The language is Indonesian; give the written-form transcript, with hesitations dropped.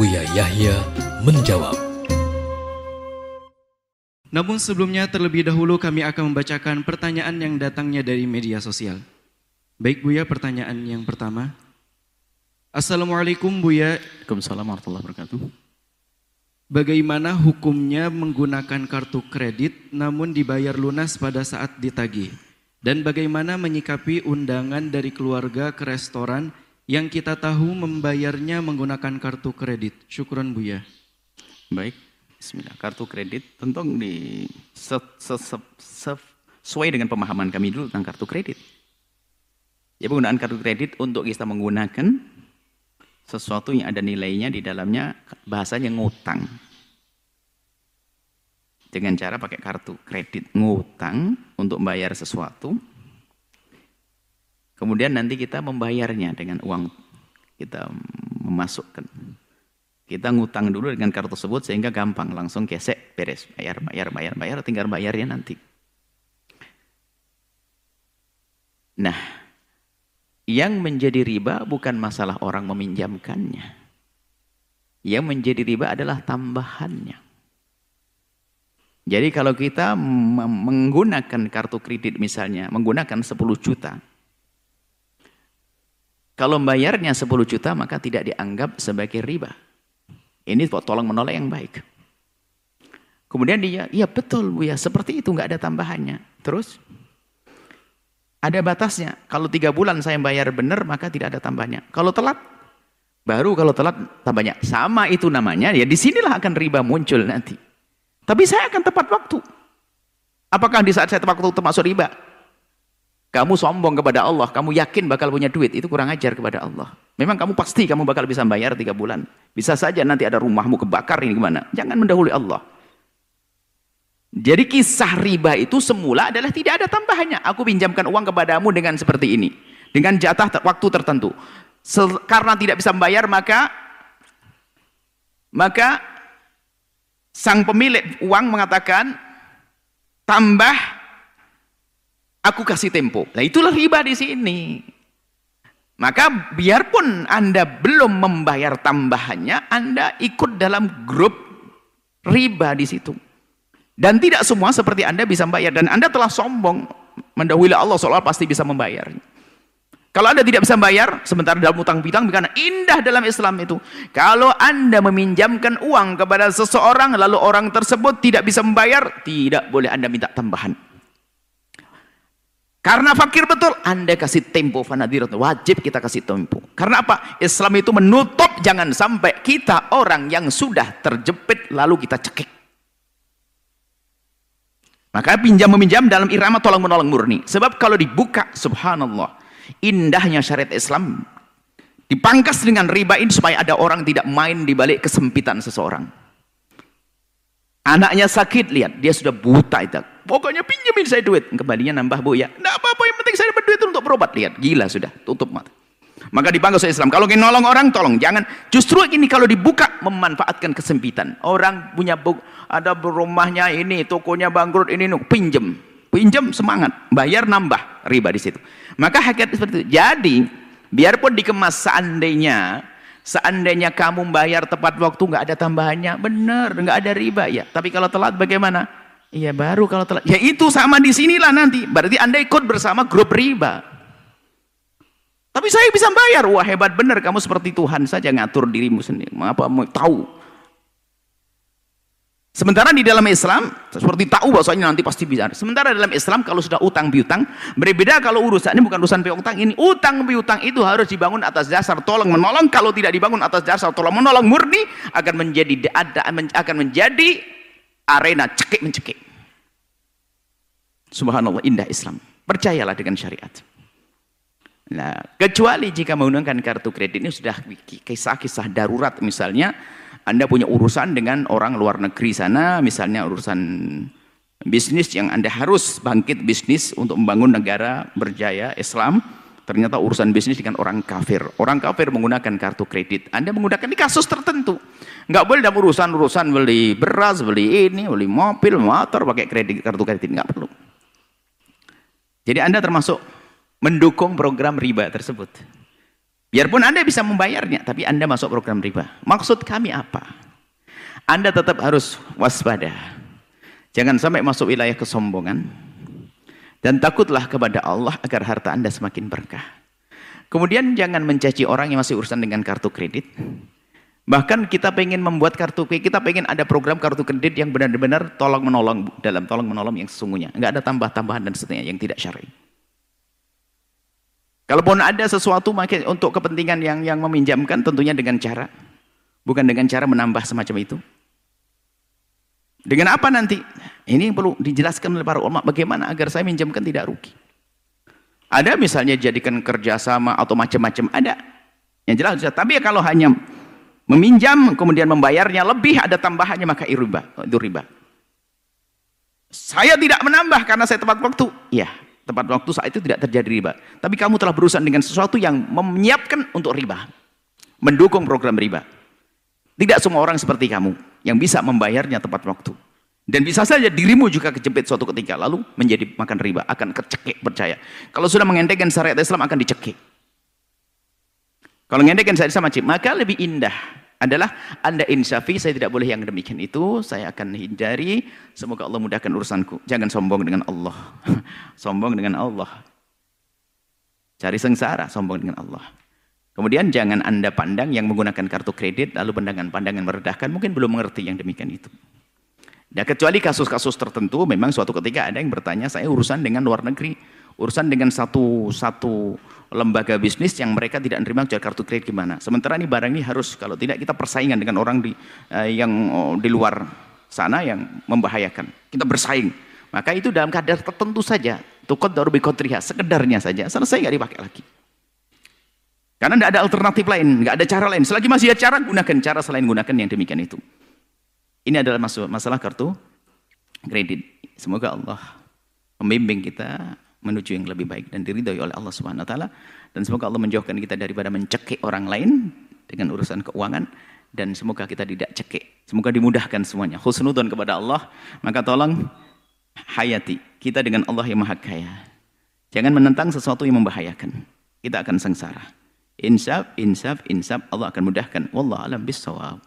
Buya Yahya menjawab. Namun sebelumnya terlebih dahulu kami akan membacakan pertanyaan yang datangnya dari media sosial. Baik Buya, pertanyaan yang pertama. Assalamualaikum Buya. Waalaikumsalam warahmatullahi wabarakatuh. Bagaimana hukumnya menggunakan kartu kredit namun dibayar lunas pada saat ditagih? Dan bagaimana menyikapi undangan dari keluarga ke restoran yang kita tahu membayarnya menggunakan kartu kredit? Syukron Buya. Baik, bismillah. Kartu kredit tentu sesuai dengan pemahaman kami dulu tentang kartu kredit. Ya, penggunaan kartu kredit untuk kita menggunakan sesuatu yang ada nilainya di dalamnya, bahasanya ngutang. Dengan cara pakai kartu kredit ngutang untuk membayar sesuatu. Kemudian nanti kita membayarnya dengan uang, kita memasukkan. Kita ngutang dulu dengan kartu tersebut sehingga gampang, langsung gesek, beres, bayar, tinggal bayarnya nanti. Nah, yang menjadi riba bukan masalah orang meminjamkannya. Yang menjadi riba adalah tambahannya. Jadi kalau kita menggunakan kartu kredit misalnya, menggunakan 10 juta. Kalau membayarnya 10 juta maka tidak dianggap sebagai riba. Ini tolong menolong yang baik. Kemudian dia, iya betul Bu ya, seperti itu, nggak ada tambahannya. Terus? Ada batasnya. Kalau 3 bulan saya bayar benar, maka tidak ada tambahnya. Kalau telat, baru kalau telat tambahnya. Sama itu namanya, ya disinilah akan riba muncul nanti. Tapi saya akan tepat waktu. Apakah di saat saya tepat waktu termasuk riba? Kamu sombong kepada Allah, kamu yakin bakal punya duit, itu kurang ajar kepada Allah. Memang kamu pasti kamu bakal bisa bayar 3 bulan. Bisa saja nanti ada rumahmu kebakar, ini gimana? Jangan mendahului Allah. Jadi kisah riba itu semula adalah tidak ada tambahannya. Aku pinjamkan uang kepadamu dengan seperti ini. Dengan jatah waktu tertentu. Karena tidak bisa membayar maka sang pemilik uang mengatakan, tambah, aku kasih tempo. Nah itulah riba di sini. Maka biarpun Anda belum membayar tambahannya, Anda ikut dalam grup riba di situ. Dan tidak semua seperti Anda bisa membayar. Dan Anda telah sombong mendahului Allah seolah pasti bisa membayar. Kalau Anda tidak bisa membayar, sementara dalam utang piutang, karena indah dalam Islam itu. Kalau Anda meminjamkan uang kepada seseorang, lalu orang tersebut tidak bisa membayar, tidak boleh Anda minta tambahan. Karena fakir betul, Anda kasih tempo, fanadirat, wajib kita kasih tempo. Karena apa? Islam itu menutup, jangan sampai kita orang yang sudah terjepit, lalu kita cekik. Maka pinjam-meminjam dalam irama tolong-menolong murni. Sebab kalau dibuka, subhanallah, indahnya syariat Islam dipangkas dengan riba ini supaya ada orang tidak main di balik kesempitan seseorang. Anaknya sakit, lihat, dia sudah buta itu. Pokoknya pinjamin saya duit, kembalinya nambah Bu ya. Enggak apa-apa, yang penting saya dapat duit untuk berobat. Lihat, gila sudah, tutup mata. Maka dipangkas oleh Islam. Kalau ingin nolong orang, tolong. Jangan, justru ini kalau dibuka, memanfaatkan kesempitan. Orang punya ada rumahnya ini, tokonya bangkrut ini, pinjam. Pinjam semangat, bayar nambah, riba di situ. Maka hakikat seperti itu. Jadi, biarpun dikemas seandainya kamu bayar tepat waktu, nggak ada tambahannya, benar, nggak ada riba ya. Tapi kalau telat bagaimana? Iya baru kalau telat. Ya itu sama di sinilah nanti. Berarti Anda ikut bersama grup riba. Tapi saya bisa bayar. Wah hebat benar, kamu seperti Tuhan saja ngatur dirimu sendiri. Apa mau tahu? Sementara di dalam Islam seperti tahu bahwasanya nanti pasti bisa. Sementara dalam Islam kalau sudah utang piutang berbeda. Kalau urusannya bukan urusan piutang, ini utang piutang itu harus dibangun atas dasar tolong menolong. Kalau tidak dibangun atas dasar tolong menolong murni, akan menjadi arena cekik mencekik. Subhanallah, indah Islam. Percayalah dengan syariat. Nah, kecuali jika menggunakan kartu kredit ini sudah kisah-kisah darurat, misalnya Anda punya urusan dengan orang luar negeri sana, misalnya urusan bisnis yang Anda harus bangkit bisnis untuk membangun negara berjaya Islam, ternyata urusan bisnis dengan orang kafir. Orang kafir menggunakan kartu kredit. Anda menggunakan di kasus tertentu. Nggak boleh dalam urusan beli beras, beli ini, beli mobil, motor pakai kredit, kartu kredit, nggak perlu. Jadi Anda termasuk mendukung program riba tersebut. Biarpun Anda bisa membayarnya, tapi Anda masuk program riba. Maksud kami apa? Anda tetap harus waspada. Jangan sampai masuk wilayah kesombongan. Dan takutlah kepada Allah agar harta Anda semakin berkah. Kemudian jangan mencaci orang yang masih urusan dengan kartu kredit. Bahkan kita pengen membuat kartu kredit, kita pengen ada program kartu kredit yang benar-benar tolong-menolong, dalam tolong-menolong yang sesungguhnya. Enggak ada tambah-tambahan dan seterusnya yang tidak syar'i. Kalaupun ada sesuatu untuk kepentingan yang meminjamkan, tentunya dengan cara, bukan dengan cara menambah semacam itu. Dengan apa nanti? Ini yang perlu dijelaskan oleh para ulama, bagaimana agar saya minjamkan tidak rugi. Ada misalnya jadikan kerjasama atau macam-macam, ada. Yang jelas, tapi kalau hanya meminjam, kemudian membayarnya lebih, ada tambahannya, maka itu riba. Saya tidak menambah karena saya tepat waktu. Ya, tepat waktu saat itu tidak terjadi riba. Tapi kamu telah berurusan dengan sesuatu yang menyiapkan untuk riba. Mendukung program riba. Tidak semua orang seperti kamu yang bisa membayarnya tepat waktu. Dan bisa saja dirimu juga kejepit suatu ketika lalu menjadi makan riba, akan kecekik, percaya. Kalau sudah mengendekkan syariat Islam akan dicekik. Kalau mengendekkan syariat Islam maka lebih indah adalah Anda insafi, saya tidak boleh yang demikian itu, saya akan hindari, semoga Allah mudahkan urusanku. Jangan sombong dengan Allah. Sombong dengan Allah. Cari sengsara, sombong dengan Allah. Kemudian jangan Anda pandang yang menggunakan kartu kredit lalu pandangan-pandangan merendahkan, mungkin belum mengerti yang demikian itu. Ya, kecuali kasus-kasus tertentu, memang suatu ketika ada yang bertanya, saya urusan dengan luar negeri, urusan dengan satu lembaga bisnis yang mereka tidak menerima jual kartu kredit gimana. Sementara ini barang ini harus, kalau tidak kita persaingan dengan orang yang di luar sana yang membahayakan. Kita bersaing. Maka itu dalam kadar tertentu saja. Tuqaddaru biqadriha, sekedarnya saja. Selesai, nggak dipakai lagi. Karena tidak ada alternatif lain, nggak ada cara lain. Selagi masih ada cara, gunakan cara selain gunakan yang demikian itu. Ini adalah masalah kartu kredit. Semoga Allah membimbing kita menuju yang lebih baik dan diridhoi oleh Allah Subhanahu wa taala, dan semoga Allah menjauhkan kita daripada mencekik orang lain dengan urusan keuangan, dan semoga kita tidak cekik. Semoga dimudahkan semuanya. Husnudzon kepada Allah, maka tolong hayati kita dengan Allah yang Maha Kaya. Jangan menentang sesuatu yang membahayakan. Kita akan sengsara. Insaf, Allah akan mudahkan. Wallahu a'lam bissawab.